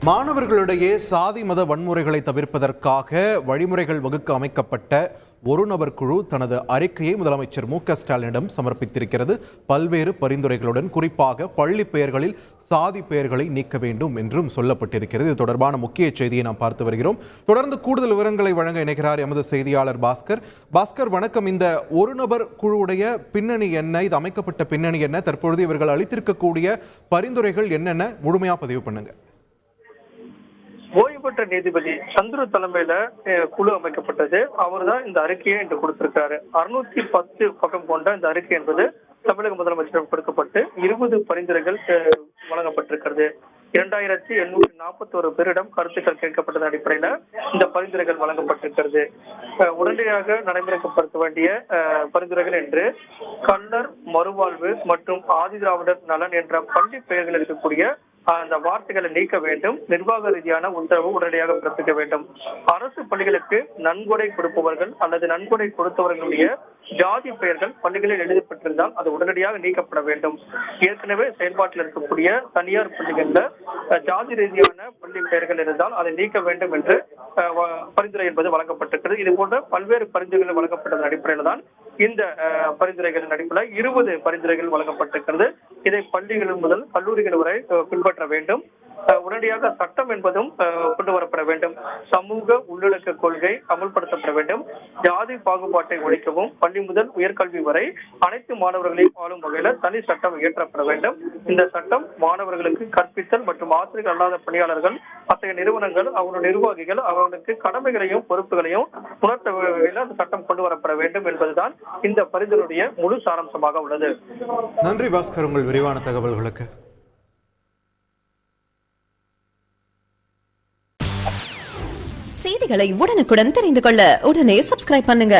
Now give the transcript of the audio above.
மாணவர்களிடையே சாதி மத வன்முறைகளை தவிர்ப்பதற்காக வழிமுறைகள் வகுக்க அமைக்கப்பட்ட ஒரு நபர் குழு தனது அறிக்கையை முதலமைச்சர் மு.க.ஸ்டாலினிடம் சமர்ப்பித்திருக்கிறது. பல்வேறு பரிந்துரைகளுடன் குறிப்பாக பள்ளி பெயர்களில் சாதி பெயர்களை நீக்க வேண்டும் என்றும் சொல்லப்பட்டிருக்கிறது. இது தொடர்பான முக்கிய செய்தியை நாம் பார்த்து வருகிறோம். தொடர்ந்து கூடுதல் விவரங்களை வழங்க இணைகிறார் எமது செய்தியாளர் பாஸ்கர். பாஸ்கர், வணக்கம். இந்த ஒரு நபர் குழுவுடைய பின்னணி என்ன? இது அமைக்கப்பட்ட பின்னணி என்ன? தற்பொழுது இவர்கள் அளித்திருக்கக்கூடிய பரிந்துரைகள் என்னென்ன? முழுமையா பதிவு பண்ணுங்க. ஓய்வு பெற்ற நீதிபதி சந்துரு தலைமையில குழு அமைக்கப்பட்டது. அவர் தான் இந்த அறிக்கையை இன்று கொடுத்திருக்காரு. 610 பக்கம் கொண்ட இந்த அறிக்கை என்பது தமிழக முதலமைச்சரிடம் கொடுக்கப்பட்டு 20 பரிந்துரைகள் வழங்கப்பட்டிருக்கிறது. 2841 பேரிடம் கருத்துக்கள் கேட்கப்பட்டதன் அடிப்படையில இந்த பரிந்துரைகள் வழங்கப்பட்டிருக்கிறது. உடனடியாக நடைமுறைப்படுத்த வேண்டிய பரிந்துரைகள் என்று கள்ளர் மறுவாழ்வு மற்றும் ஆதிதிராவிடர் நலன் என்ற பள்ளி பெயர்கள் இருக்கக்கூடிய அந்த வார்த்தைகளை நீக்க வேண்டும். நிர்வாக ரீதியான உத்தரவு உடனடியாக பிறப்பிக்க வேண்டும். அரசு பள்ளிகளுக்கு நன்கொடை கொடுப்பவர்கள் அல்லது நன்கொடை கொடுத்தவர்களுடைய ஜாதி பெயர்கள் பள்ளிகளில் எழுதப்பட்டிருந்தால் அது உடனடியாக நீக்கப்பட வேண்டும். ஏற்கனவே செயல்பாட்டில் இருக்கக்கூடிய தனியார் பள்ளிகள்ல ஜாதி ரீதியான பள்ளி பெயர்கள் இருந்தால் அதை நீக்க வேண்டும் என்று பரிந்துரை என்பது வழங்கப்பட்டிருக்கிறது. இது போன்ற பல்வேறு பரிந்துரைகள் வழங்கப்பட்டதன் அடிப்படையில் தான் இந்த பரிந்துரைகளின் அடிப்படையில் 20 பரிந்துரைகள் வழங்கப்பட்டிருக்கிறது. இதை பள்ளிகள் முதல் கல்லூரிகள் வரை பின்பற்ற வேண்டும். உடனடியாக சட்டம் என்பதும் கொண்டு வரப்பட வேண்டும். சமூக உள்ளடக்க கொள்கை அமல்படுத்தப்பட வேண்டும். ஜாதி பாகுபாட்டை ஒழிக்கவும் பள்ளி முதல் உயர்கல்வி வரை அனைத்து மாணவர்களையும் ஆளும் வகையில தனி சட்டம் இயற்றப்பட வேண்டும். இந்த சட்டம் மாணவர்களுக்கு கற்பித்தல் மற்றும் ஆசிரியர் அல்லாத பணியாளர்கள் அத்தகைய நிறுவனங்கள் அவருடைய நிர்வாகிகள் அவர்களுக்கு கடமைகளையும் பொறுப்புகளையும் உணர்த்த வகையில் அந்த சட்டம் கொண்டு வரப்பட வேண்டும் என்பதுதான் இந்த பரிந்துரையுடைய முழு சாராம்சமாக உள்ளது. நன்றி பாஸ்கர், உங்கள் விரிவான தகவல்களுக்கு. செய்திகளை உடனுக்குடன் தெரிந்து கொள்ள உடனே சப்ஸ்கிரைப் பண்ணுங்க.